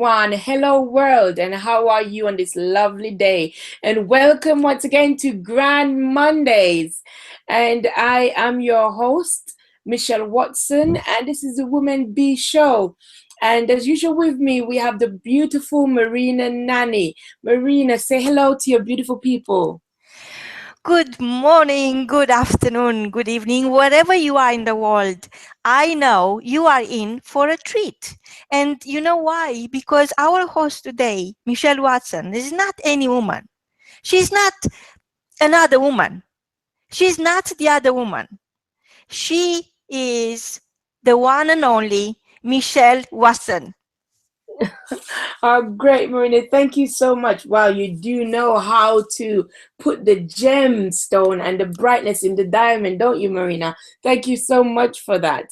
everyone. Hello, world, and how are you on this lovely day? And welcome once again to Grand Mondays. And I am your host, Michelle Watson, and this is the Woman B Show. And as usual, with me, we have the beautiful Marina Nani. Marina, say hello to your beautiful people. Good morning, good afternoon, good evening, wherever you are in the world. I know you are in for a treat. And you know why? Because our host today, Michelle Watson, is not any woman. She's not another woman. She's not the other woman. She is the one and only Michelle Watson. Great, Marina. Thank you so much. Wow, you do know how to put the gemstone and the brightness in the diamond, don't you, Marina? Thank you so much for that.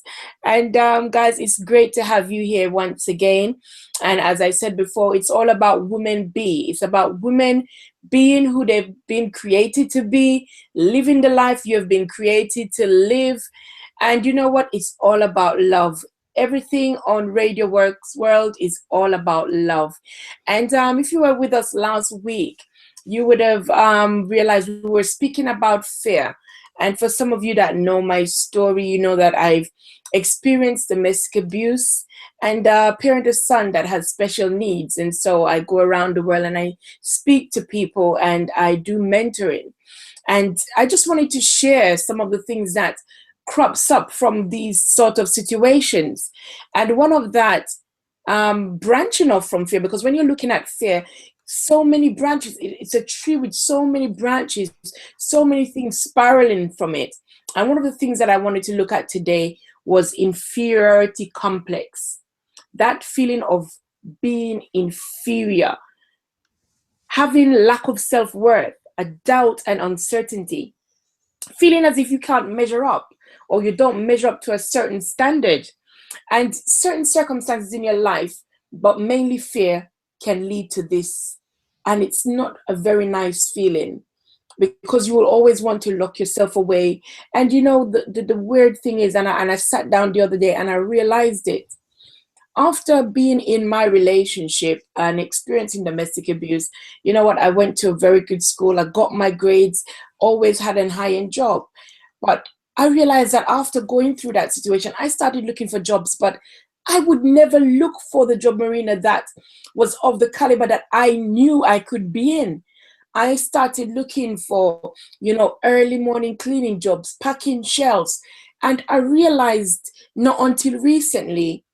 And guys, it's great to have you here once again. And as I said before, it's all about women be. It's about women being who they've been created to be, living the life you have been created to live. And you know what? It's all about love. Everything on Radio Works World is all about love. And if you were with us last week, you would have realized we were speaking about fear. And for some of you that know my story, you know that I've experienced domestic abuse and parent a son that has special needs. And so I go around the world and I speak to people and I do mentoring. And I just wanted to share some of the things that crops up from these sort of situations. And one of that, branching off from fear, because when you're looking at fear, so many branches, it's a tree with so many branches, so many things spiraling from it. And one of the things that I wanted to look at today was inferiority complex. That feeling of being inferior, having lack of self-worth, a doubt and uncertainty, feeling as if you can't measure up or you don't measure up to a certain standard, and certain circumstances in your life, but mainly fear, can lead to this. And it's not a very nice feeling because you will always want to lock yourself away. And you know, the weird thing is, and I sat down the other day and I realized it. After being in my relationship and experiencing domestic abuse, you know what? I went to a very good school. I got my grades, always had a high-end job. But I realized that after going through that situation, I started looking for jobs, but I would never look for the job, Marina, that was of the caliber that I knew I could be in. I started looking for, early morning cleaning jobs, packing shelves. And I realized not until recently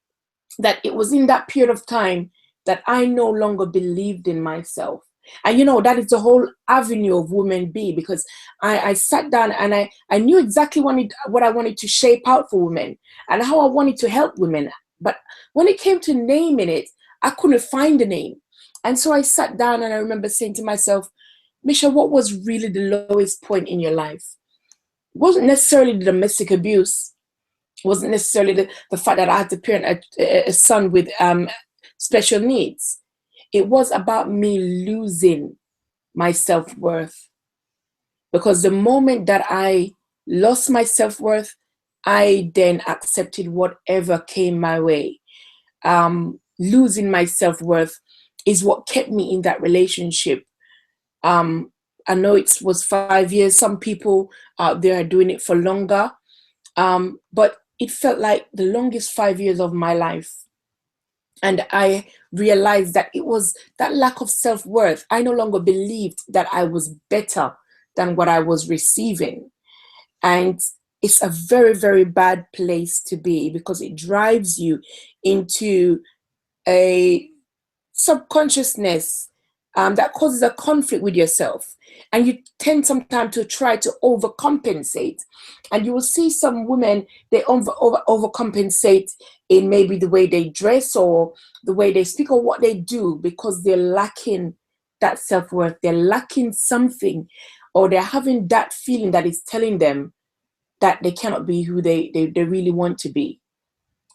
that it was in that period of time that I no longer believed in myself. And that is the whole avenue of women be, because I sat down and I knew exactly what I wanted to shape out for women and how I wanted to help women. But when it came to naming it, I couldn't find a name. And so I sat down and I remember saying to myself, Misha, what was really the lowest point in your life? It wasn't necessarily the domestic abuse, wasn't necessarily the fact that I had to parent a son with special needs. It was about me losing my self-worth. Because the moment that I lost my self-worth, I then accepted whatever came my way. Losing my self-worth is what kept me in that relationship. I know it was 5 years. Some people out there are doing it for longer. But it felt like the longest 5 years of my life. And I realized that it was that lack of self-worth. I no longer believed that I was better than what I was receiving. And it's a very, very bad place to be because it drives you into a subconsciousness that causes a conflict with yourself. And you tend sometimes to try to overcompensate. And you will see some women, they overcompensate in maybe the way they dress or the way they speak or what they do because they're lacking that self-worth. They're lacking something, or they're having that feeling that is telling them that they cannot be who they really want to be.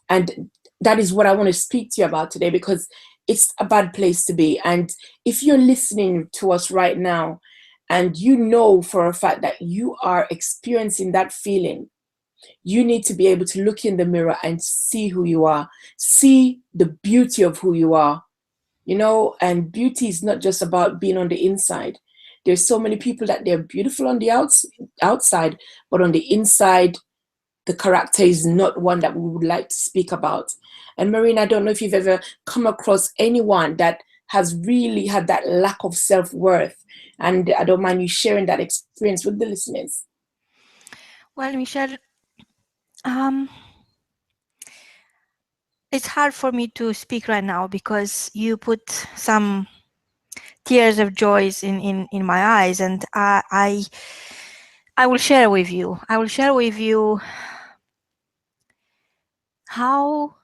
And that is what I want to speak to you about today, because it's a bad place to be. And if you're listening to us right now and you know for a fact that you are experiencing that feeling, you need to be able to look in the mirror and see who you are, see the beauty of who you are, you know, and beauty is not just about being on the inside. There's so many people that they're beautiful on the outside, but on the inside, the character is not one that we would like to speak about. And Marina, I don't know if you've ever come across anyone that has really had that lack of self-worth. And I don't mind you sharing that experience with the listeners. Well, Michelle, um, it's hard for me to speak right now because you put some tears of joys in my eyes, and I will share with you. I will share with you how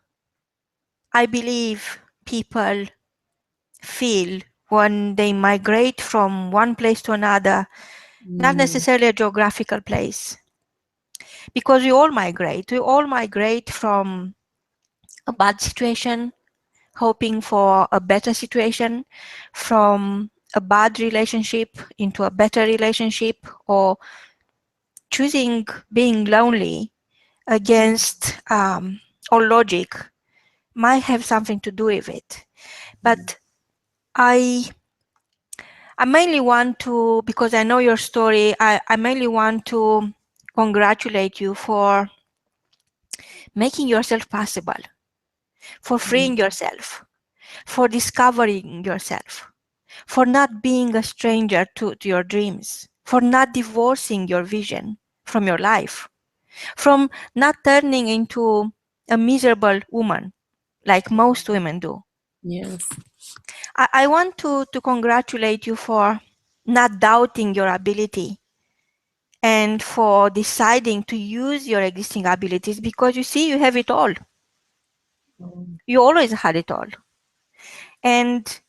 I believe people feel when they migrate from one place to another, not Mm, necessarily a geographical place, because we all migrate. We all migrate from a bad situation, hoping for a better situation, from a bad relationship into a better relationship, or choosing being lonely against all logic might have something to do with it. mm, But I I mainly want to, because I know your story, I mainly want to congratulate you for making yourself possible, for mm, freeing yourself, for discovering yourself, for not being a stranger to your dreams, for not divorcing your vision from your life, from not turning into a miserable woman like most women do. yes. I want to congratulate you for not doubting your ability and for deciding to use your existing abilities, because you see, you have it all. Mm, You always had it all. And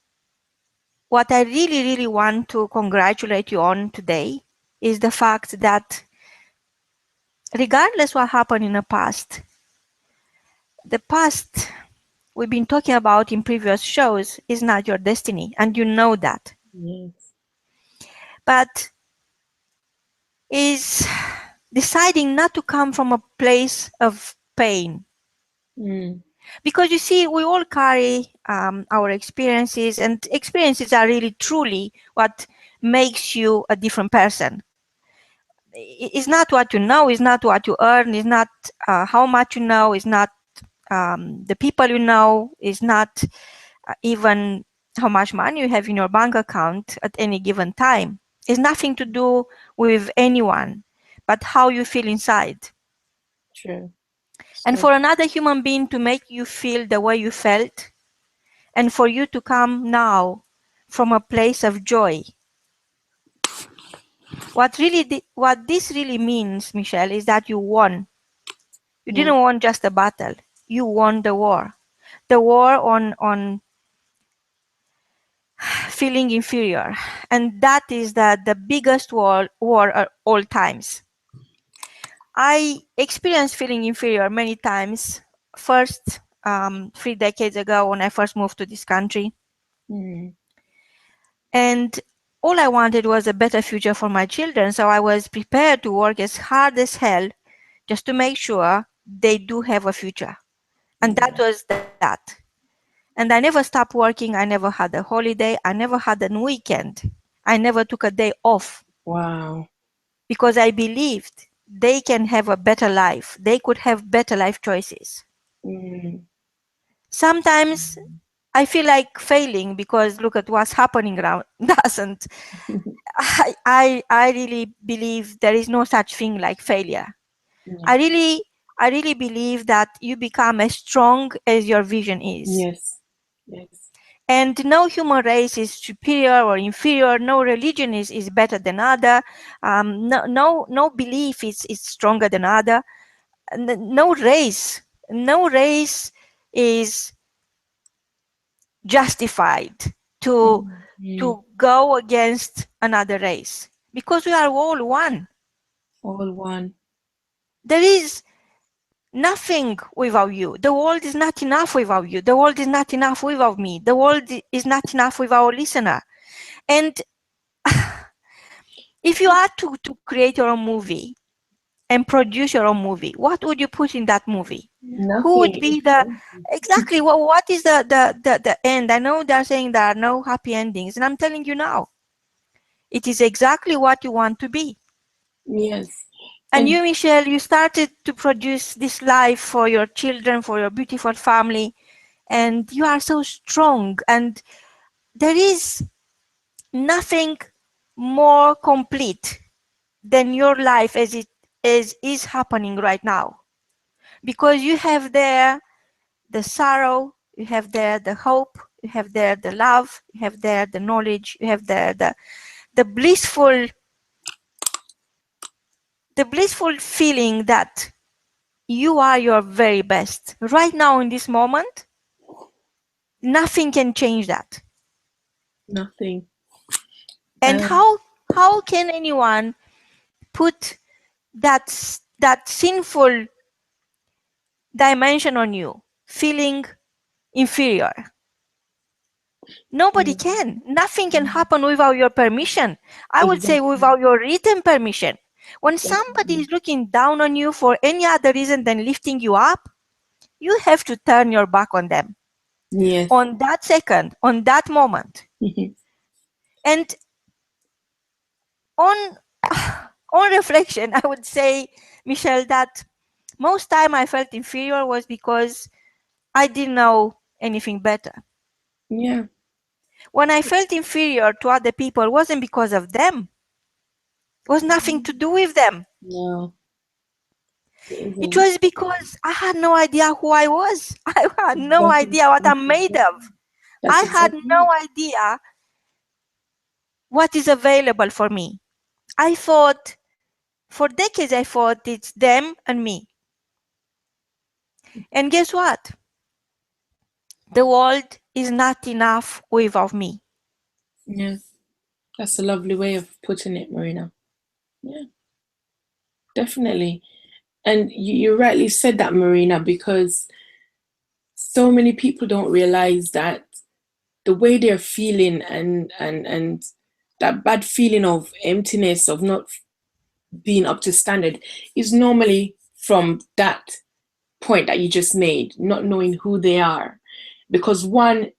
what I really, really want to congratulate you on today is the fact that regardless what happened in the past we've been talking about in previous shows is not your destiny, and you know that. yes. But is deciding not to come from a place of pain. Mm, Because you see, we all carry our experiences, and experiences are really truly what makes you a different person. It's not what you know, it's not what you earn, it's not how much you know, it's not the people you know, it's not even how much money you have in your bank account at any given time. It's nothing to do with anyone, but how you feel inside. true. And So for another human being to make you feel the way you felt, and for you to come now from a place of joy. What this really means, Michelle, is that you won. You yeah. didn't won just a battle. You won the war. The war on feeling inferior. And that is the biggest war at all times. I experienced feeling inferior many times. First, 3 decades ago when I first moved to this country. Mm, And all I wanted was a better future for my children. So I was prepared to work as hard as hell just to make sure they do have a future. And that yeah. was that. And I never stopped working. I never had a holiday. I never had a weekend. I never took a day off Wow. because I believed they can have a better life. They could have better life choices. Mm, Sometimes I feel like failing because look at what's happening around us, and I really believe there is no such thing like failure. yeah. I really I really believe that you become as strong as your vision is. Yes. Yes. And no human race is superior or inferior. No religion is better than other. No belief is stronger than other. No race, no race is justified to Mm, mm, to go against another race because we are all one. all one. There is nothing without you. The world is not enough without you. The world is not enough without me. The world is not enough without our listener. And if you are to create your own movie, and produce your own movie, what would you put in that movie? Who would Nothing. be the exactly what is the end? I know they're saying there are no happy endings, and I'm telling you now, it is exactly what you want to be. Yes. And And you, Michelle, you started to produce this life for your children, for your beautiful family, and you are so strong. And there is nothing more complete than your life as it is happening right now, because you have there the sorrow, you have there the hope, you have there the love, you have there the knowledge, you have there the blissful feeling that you are your very best right now in this moment. Nothing can change that. nothing. And Um, how can anyone put that sinful dimension on you, feeling inferior? Nobody yeah, can. Nothing can happen without your permission. I would say exactly. without your written permission. When somebody Definitely. is looking down on you for any other reason than lifting you up, you have to turn your back on them Yes. on that second, on that moment. And on on reflection, I would say, Michelle, that most time I felt inferior was because I didn't know anything better. Yeah. When I felt inferior to other people, it wasn't because of them. It was nothing to do with them. No, it It isn't. was because I had no idea who I was. I had no Exactly. idea what That's I'm made exactly. of. That's I had exactly no it. idea what is available for me. I thought, for decades, I thought it's them and me. And guess what? The world is not enough without me. Yes. That's a lovely way of putting it, Marina. Yeah, definitely. And you rightly said that, Marina, because so many people don't realize that the way they're feeling and that bad feeling of emptiness, of not being up to standard, is normally from that point that you just made, not knowing who they are. Because one sense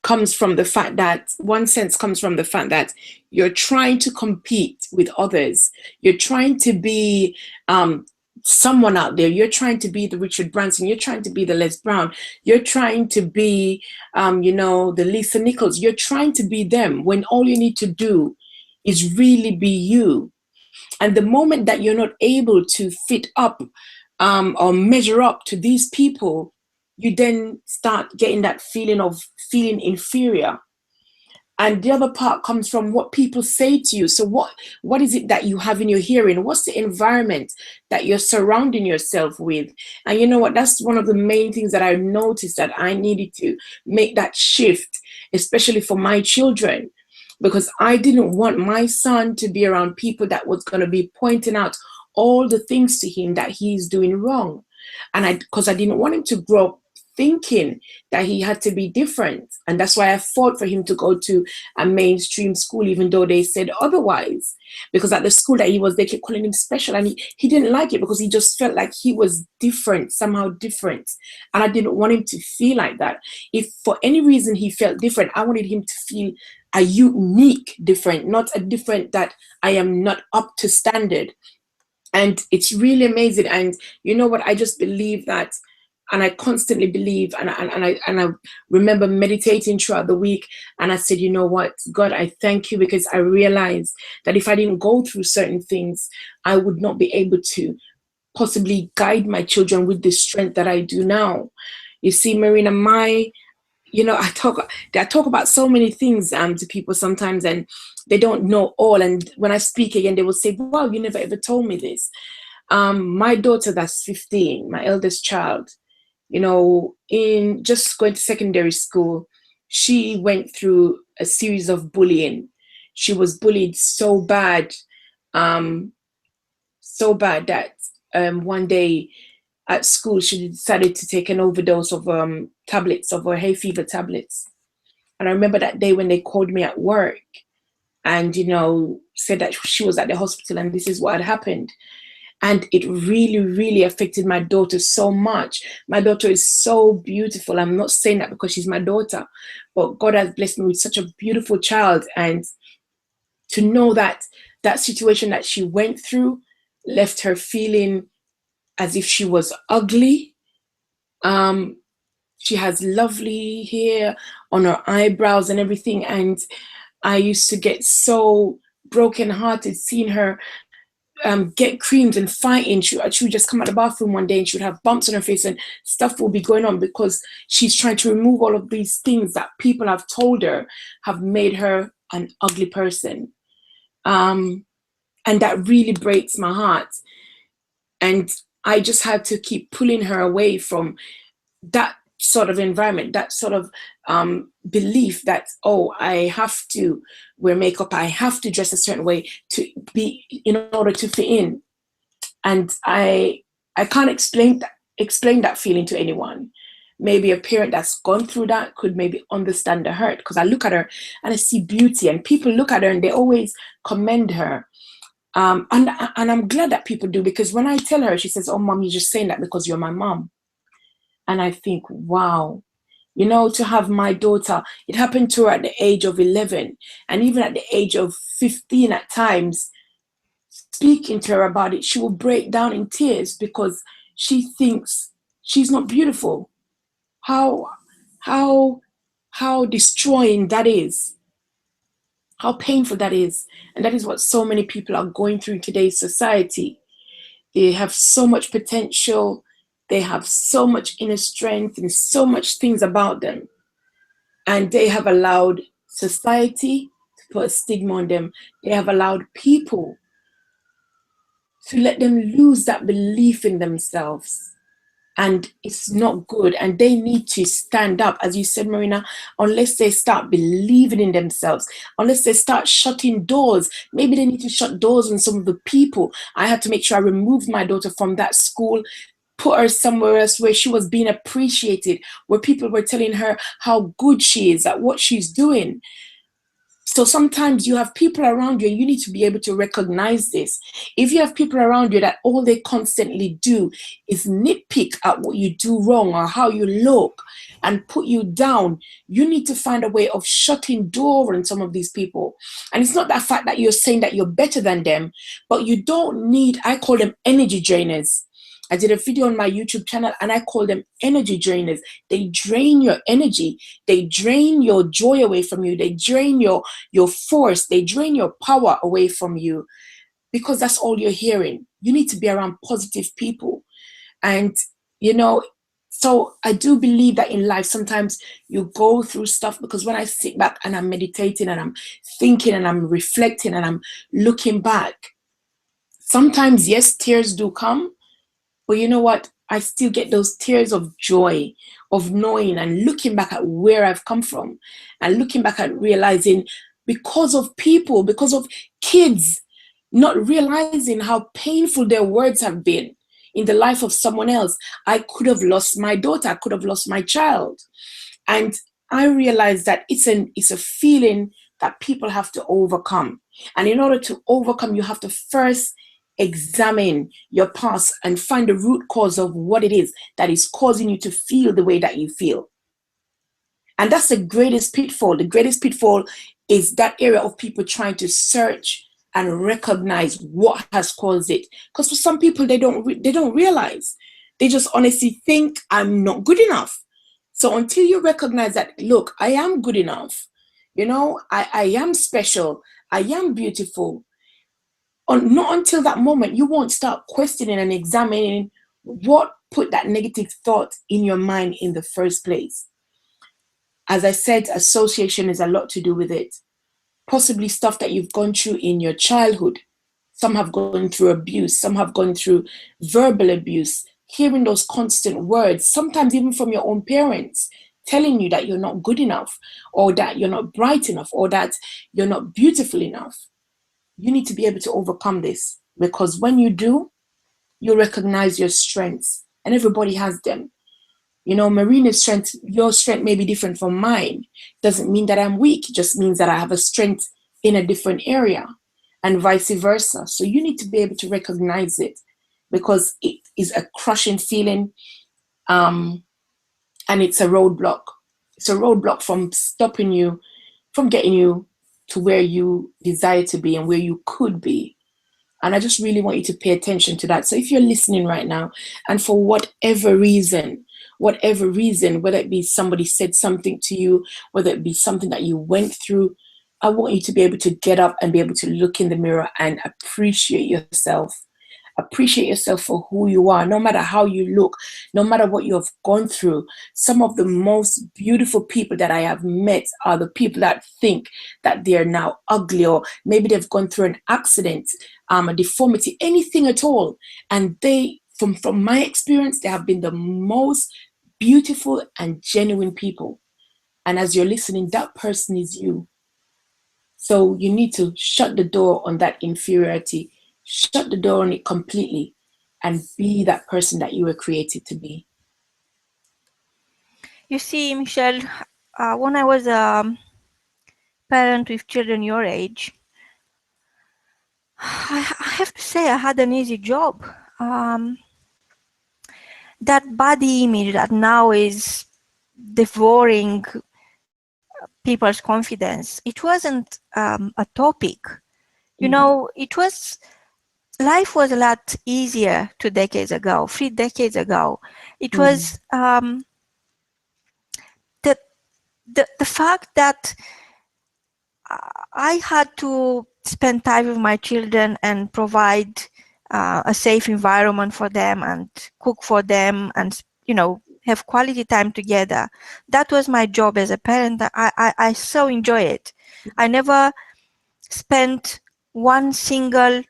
comes from the fact that you're trying to compete with others. You're trying to be someone out there. You're trying to be the Richard Branson. You're trying to be the Les Brown. You're trying to be, the Lisa Nichols. You're trying to be them when all you need to do is really be you. And the moment that you're not able to fit up or measure up to these people, you then start getting that feeling of feeling inferior. And the other part comes from what people say to you. So what is it that you have in your hearing? What's the environment that you're surrounding yourself with? And you know what? That's one of the main things that I noticed, that I needed to make that shift, especially for my children, because I didn't want my son to be around people that was going to be pointing out all the things to him that he's doing wrong. And because I didn't want him to grow up thinking that he had to be different. And that's why I fought for him to go to a mainstream school, even though they said otherwise. Because at the school that he was, they kept calling him special. And he didn't like it because he just felt like he was different, somehow different. And I didn't want him to feel like that. If for any reason he felt different, I wanted him to feel a unique different, not a different that I am not up to standard. And it's really amazing. And you know what? I just believe that, and I constantly believe, and I remember meditating throughout the week, and I said, you know what, God, I thank you, because I realized that if I didn't go through certain things, I would not be able to possibly guide my children with the strength that I do now. You see, Marina, I talk about so many things to people sometimes, and they don't know all. And when I speak again, they will say, wow, you never ever told me this. My daughter, that's 15, my eldest child, in just going to secondary school, she went through a series of bullying. She was bullied um, so bad that one day at school, she decided to take an overdose of tablets, of her hay fever tablets. And I remember that day when they called me at work and, said that she was at the hospital and this is what had happened. And it really, really affected my daughter so much. My daughter is so beautiful. I'm not saying that because she's my daughter, but God has blessed me with such a beautiful child. And to know that that situation that she went through left her feeling as if she was ugly. She has lovely hair on her eyebrows and everything. And I used to get so brokenhearted seeing her get creams and fighting. She would just come out the bathroom one day and she would have bumps on her face and stuff will be going on because she's trying to remove all of these things that people have told her have made her an ugly person. And that really breaks my heart. And I just had to keep pulling her away from that sort of environment, that sort of belief that, oh, I have to wear makeup, I have to dress a certain way to be in order to fit in. And I can't explain that feeling to anyone. Maybe a parent that's gone through that could maybe understand the hurt, because I look at her and I see beauty, and people look at her and they always commend her. And I'm glad that people do, because when I tell her, she says, "Oh, mom, you're just saying that because you're my mom." And I think, wow, to have my daughter, it happened to her at the age of 11, and even at the age of 15 at times, speaking to her about it, she will break down in tears because she thinks she's not beautiful. How, how, how destroying that is. How painful that is. And that is what so many people are going through in today's society. They have so much potential. They have so much inner strength and so much things about them. And they have allowed society to put a stigma on them. They have allowed people to let them lose that belief in themselves. And it's not good. And they need to stand up, as you said, Marina, unless they start believing in themselves, unless they start shutting doors. Maybe they need to shut doors on some of the people. I had to make sure I removed my daughter from that school, put her somewhere else where she was being appreciated, where people were telling her how good she is at what she's doing. So sometimes you have people around you and you need to be able to recognize this. If you have people around you that all they constantly do is nitpick at what you do wrong or how you look and put you down, you need to find a way of shutting door on some of these people. And it's not that fact that you're saying that you're better than them, but you don't need, I call them energy drainers. I did a video on my YouTube channel and I call them energy drainers. They drain your energy. They drain your joy away from you. They drain your force. They drain your power away from you, because that's all you're hearing. You need to be around positive people. And, so I do believe that in life, sometimes you go through stuff, because when I sit back and I'm meditating and I'm thinking and I'm reflecting and I'm looking back, sometimes, yes, tears do come. But you know what? I still get those tears of joy, of knowing and looking back at where I've come from and looking back at realizing, because of people, because of kids, not realizing how painful their words have been in the life of someone else. I could have lost my daughter. I could have lost my child. And I realized that it's a feeling that people have to overcome. And in order to overcome, you have to first examine your past and find the root cause of what it is that is causing you to feel the way that you feel. And that's the greatest pitfall. The greatest pitfall is that area of people trying to search and recognize what has caused it. Because for some people, they don't realize. They just honestly think, I'm not good enough. So until you recognize that, look, I am good enough, I am special, I am beautiful, not until that moment, you won't start questioning and examining what put that negative thought in your mind in the first place. As I said, association is a lot to do with it. Possibly stuff that you've gone through in your childhood. Some have gone through abuse. Some have gone through verbal abuse. Hearing those constant words, sometimes even from your own parents, telling you that you're not good enough, or that you're not bright enough, or that you're not beautiful enough. You need to be able to overcome this, because when you do, you recognize your strengths, and everybody has them. Marina's strength, your strength may be different from mine. Doesn't mean that I'm weak. It just means that I have a strength in a different area, and vice versa. So you need to be able to recognize it. because it is a crushing feeling, and it's a roadblock. It's a roadblock from stopping you, from getting you to where you desire to be and where you could be. And I just really want you to pay attention to that. So if you're listening right now, and for whatever reason, whether it be somebody said something to you, whether it be something that you went through, I want you to be able to get up and be able to look in the mirror and appreciate yourself. Appreciate yourself for who you are, no matter how you look, no matter what you have gone through. Some of the most beautiful people that I have met are the people that think that they're now ugly, or maybe they've gone through an accident, a deformity, anything at all. And they, from my experience, they have been the most beautiful and genuine people. And as you're listening, that person is you. So you need to shut the door on that inferiority, shut the door on it completely, and be that person that you were created to be. You see, Michelle, when I was a parent with children your age, I have to say I had an easy job. That body image that now is devouring people's confidence, it wasn't a topic. You Mm-hmm. know, life was a lot easier 2 decades ago, 3 decades ago. It Mm-hmm. was the, the fact that I had to spend time with my children and provide a safe environment for them and cook for them and, you know, have quality time together. That was my job as a parent. I so enjoy it. I never spent one single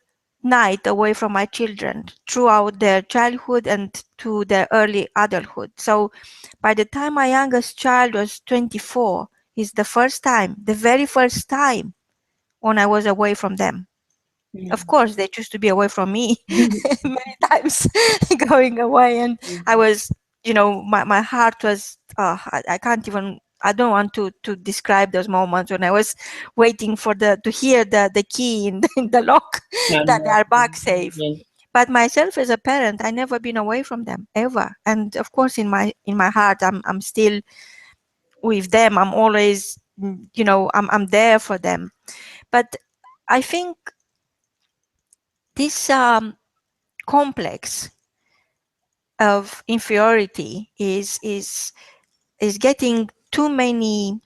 night away from my children throughout their childhood and to their early adulthood. So by the time my youngest child was 24, is the first time, the very first time when I was away from them. Of course, they choose to be away from me many times going away. And I was, you know, my heart was, I can't even, I don't want to describe those moments when I was waiting for to hear the key in in the lock that they are back safe. Yeah. But myself as a parent, I never been away from them ever. And of course, in my heart, I'm still with them. I'm always, you know, I'm there for them. But I think this complex of inferiority is getting too many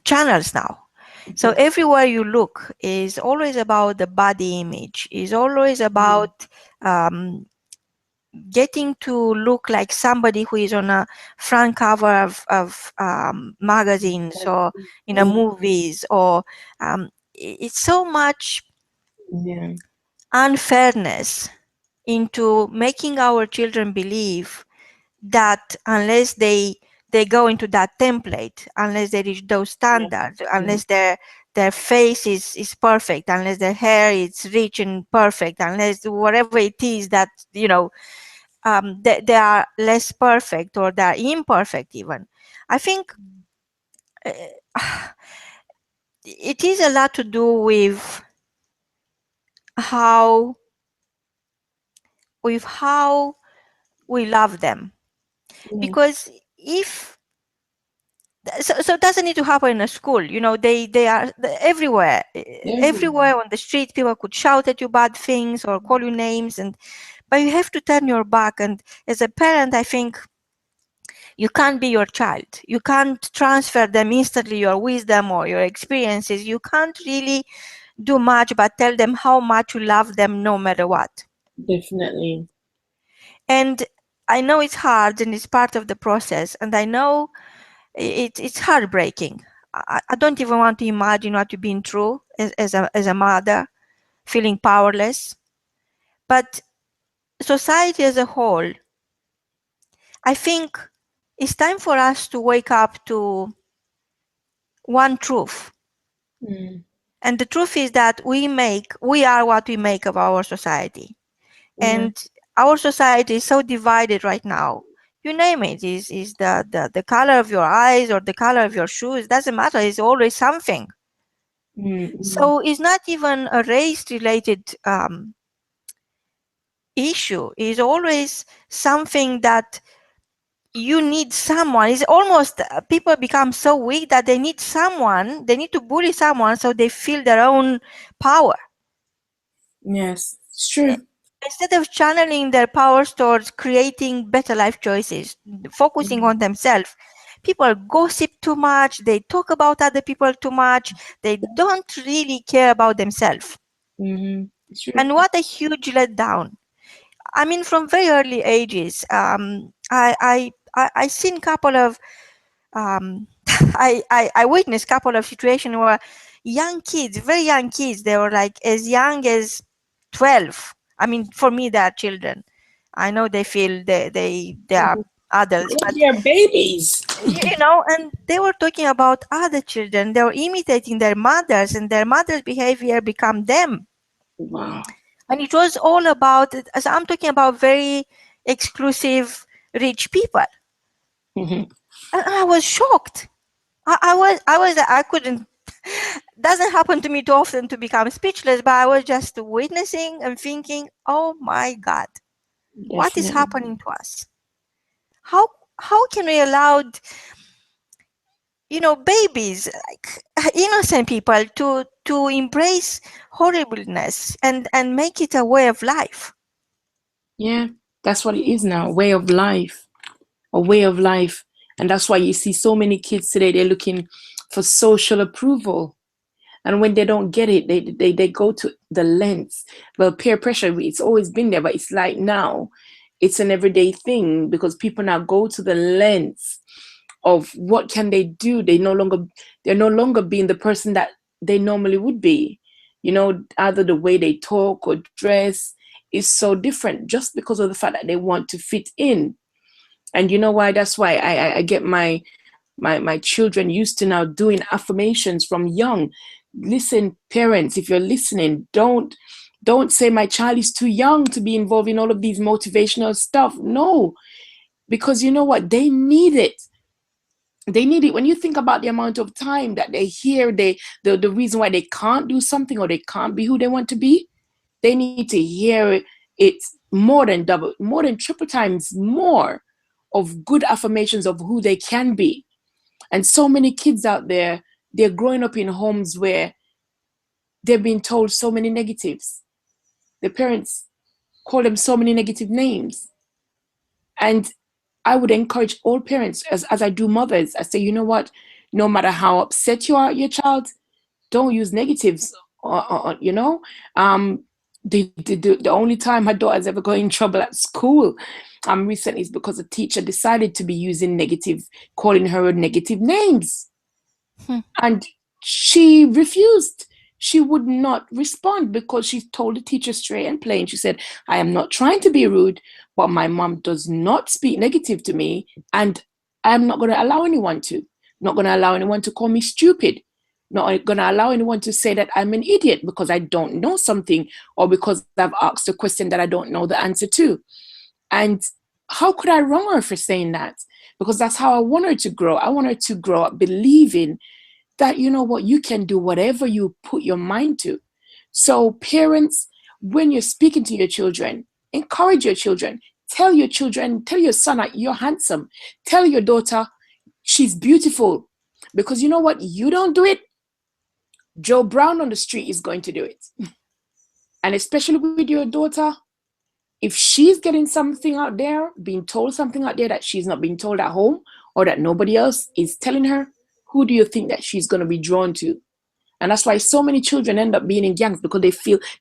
channels now. So Yes. everywhere you look is always about the body image, is always about getting to look like somebody who is on a front cover of magazines or in a movies, or it's so much Yeah. unfairness into making our children believe that unless they go into that template, unless they reach those Yeah. standards, Yeah. unless their face is perfect, unless their hair is rich and perfect, unless whatever it is that, you know, they are less perfect or they are imperfect even. I think uh, it is a lot to do how how we love them, Yeah. because if so it doesn't need to happen in a school, you know, they are everywhere, Everywhere. everywhere on the street people could shout at you bad things or call you names, and but you have to turn your back. And as a parent, I think you can't be your child, you can't transfer them instantly your wisdom or your experiences, you can't really do much but tell them how much you love them no matter what. Definitely. And I know it's hard and it's part of the process, and I know it's heartbreaking. I don't even want to imagine what you've been through as a mother, feeling powerless. But society as a whole, I think it's time for us to wake up to one truth. Mm. And the truth is that we are what we make of our society. Yeah. And our society is so divided right now. You name it, is the color of your eyes or the color of your shoes, doesn't matter, it's always something. Mm. Mm. So it's not even a race related issue is always something that you need someone. It's almost people become so weak that they need someone, they need to bully someone so they feel their own power. Yes, it's I- true. Instead of channeling their powers towards creating better life choices, focusing on themselves, people gossip too much, they talk about other people too much, they don't really care about themselves. Mm-hmm. It's true. And what a huge letdown. I mean, from very early ages, I seen couple of I witnessed couple of situations where young kids, very young kids, they were like as young as 12. I mean, for me, they are children. I know they feel they are adults, but They're babies. and they were talking about other children. They were imitating their mothers, and their mother's behavior become them. Wow. And it was all about, as I'm talking about, very exclusive, rich people. Mm-hmm. And I was shocked. I couldn't, doesn't happen to me too often to become speechless, but I was just witnessing and thinking, oh my God, what is Definitely. happening to us? How, how can we allow, babies, like innocent people to embrace horribleness and make it a way of life? Yeah, that's what it is now. Way of life. A way of life. And that's why you see so many kids today, they're looking for social approval. And when they don't get it, they go to the lengths. Well, peer pressure, it's always been there, but it's like now it's an everyday thing because people now go to the lengths of what can they do. They're no longer being the person that they normally would be. Either the way they talk or dress is so different just because of the fact that they want to fit in. And you know why? That's why I get my children used to now doing affirmations from young. Listen, parents, if you're listening, don't say my child is too young to be involved in all of these motivational stuff. No, because you know what? They need it. They need it. When you think about the amount of time that they hear the reason why they can't do something or they can't be who they want to be, they need to hear it more than double, more than triple times more of good affirmations of who they can be. And so many kids out there, they're growing up in homes where they're being told so many negatives. The parents call them so many negative names. And I would encourage all parents, as I do mothers, I say, you know what? No matter how upset you are at your child, don't use negatives. You know, the only time my daughter's ever got in trouble at school, recently is because a teacher decided to be using calling her negative names. Hmm. And she refused. She would not respond because she told the teacher straight and plain. She said, I am not trying to be rude, but my mom does not speak negative to me. And I'm not going to allow anyone to. Not going to allow anyone to call me stupid. Not going to allow anyone to say that I'm an idiot because I don't know something or because I've asked a question that I don't know the answer to. And how could I wrong her for saying that? Because that's how I want her to grow. I want her to grow up believing that you know what, you can do whatever you put your mind to. So parents, when you're speaking to your children, encourage your children. Tell your son that you're handsome. Tell your daughter she's beautiful. Because you know what, you don't do it, Joe Brown on the street is going to do it. And especially with your daughter, if she's getting something out there, being told something out there that she's not being told at home or that nobody else is telling her, who do you think that she's going to be drawn to? And that's why so many children end up being in gangs because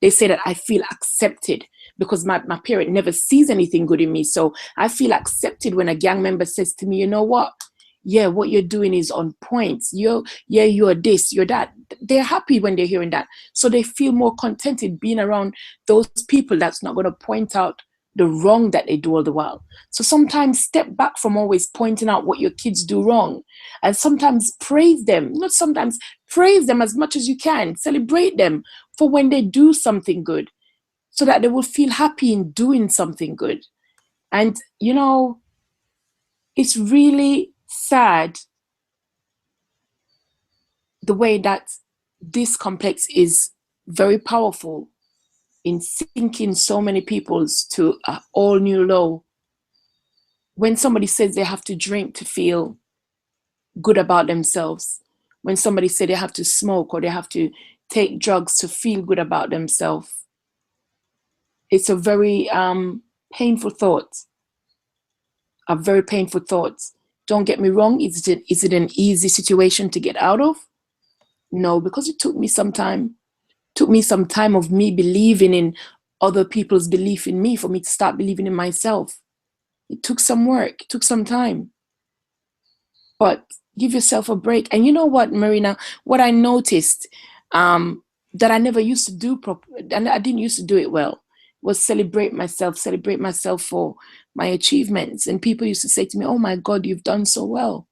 they say that I feel accepted because my parent never sees anything good in me. So I feel accepted when a gang member says to me, you know what? Yeah, what you're doing is on point. You're this, you're that. They're happy when they're hearing that. So they feel more contented being around those people that's not going to point out the wrong that they do all the while. So sometimes step back from always pointing out what your kids do wrong and sometimes praise them. Not sometimes, praise them as much as you can. Celebrate them for when they do something good so that they will feel happy in doing something good. And, it's really sad the way that this complex is very powerful in sinking so many peoples to an all new low. When somebody says they have to drink to feel good about themselves, when somebody says they have to smoke or they have to take drugs to feel good about themselves, it's a very painful thought. A very painful thought. Don't get me wrong, is it an easy situation to get out of? No, because it took me some time. Took me some time of me believing in other people's belief in me for me to start believing in myself. It took some work, it took some time. But give yourself a break. And you know what, Marina, what I noticed that I never used to do and I didn't used to do it well, was celebrate myself for my achievements. And people used to say to me, oh my God, you've done so well.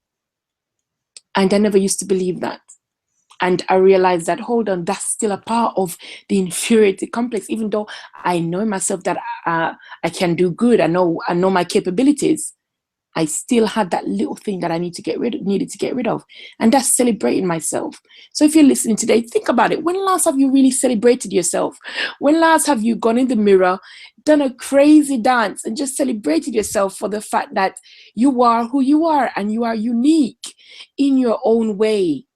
And I never used to believe that. And I realized that, hold on, that's still a part of the inferiority complex. Even though I know in myself that I can do good, I know my capabilities, I still had that little thing that I needed to get rid of. And that's celebrating myself. So if you're listening today, think about it. When last have you really celebrated yourself? When last have you gone in the mirror, done a crazy dance, and just celebrated yourself for the fact that you are who you are and you are unique in your own way?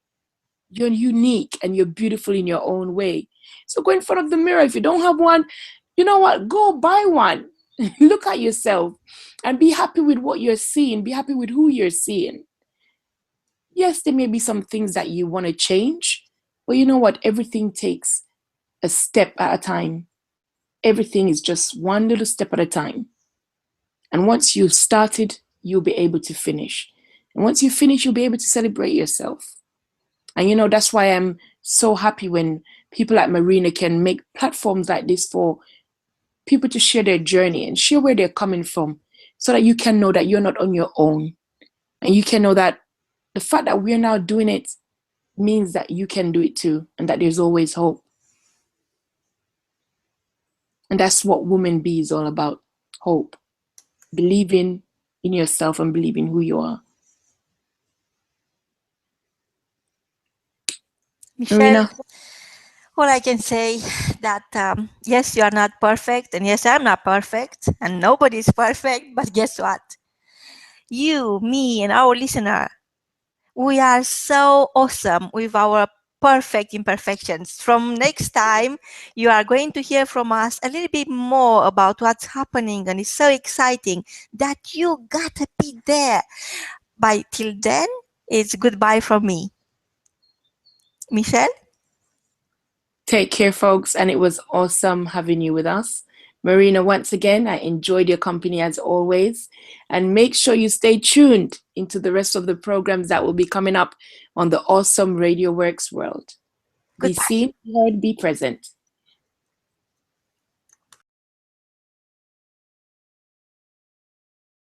You're unique and you're beautiful in your own way. So go in front of the mirror. If you don't have one, you know what? Go buy one. Look at yourself and be happy with what you're seeing. Be happy with who you're seeing. Yes, there may be some things that you want to change, but you know what? Everything takes a step at a time. Everything is just one little step at a time. And once you've started, you'll be able to finish. And once you finish, you'll be able to celebrate yourself. And you know, that's why I'm so happy when people like Marina can make platforms like this for people to share their journey and share where they're coming from, so that you can know that you're not on your own. And you can know that the fact that we're now doing it means that you can do it too, and that there's always hope. And that's what Woman Be is all about. Hope. Believing in yourself and believing who you are. Michelle, Marina? all I can say that yes, you are not perfect, and yes, I'm not perfect, and nobody's perfect, but guess what? You, me, and our listener, we are so awesome with our perfect imperfections. From next time, you are going to hear from us a little bit more about what's happening, and it's so exciting that you gotta be there. But till then, it's goodbye from me. Michelle? Take care, folks, and it was awesome having you with us. Marina, once again, I enjoyed your company as always. And make sure you stay tuned into the rest of the programs that will be coming up on the awesome Radio Works world. Be Goodbye. seen, be heard, be present.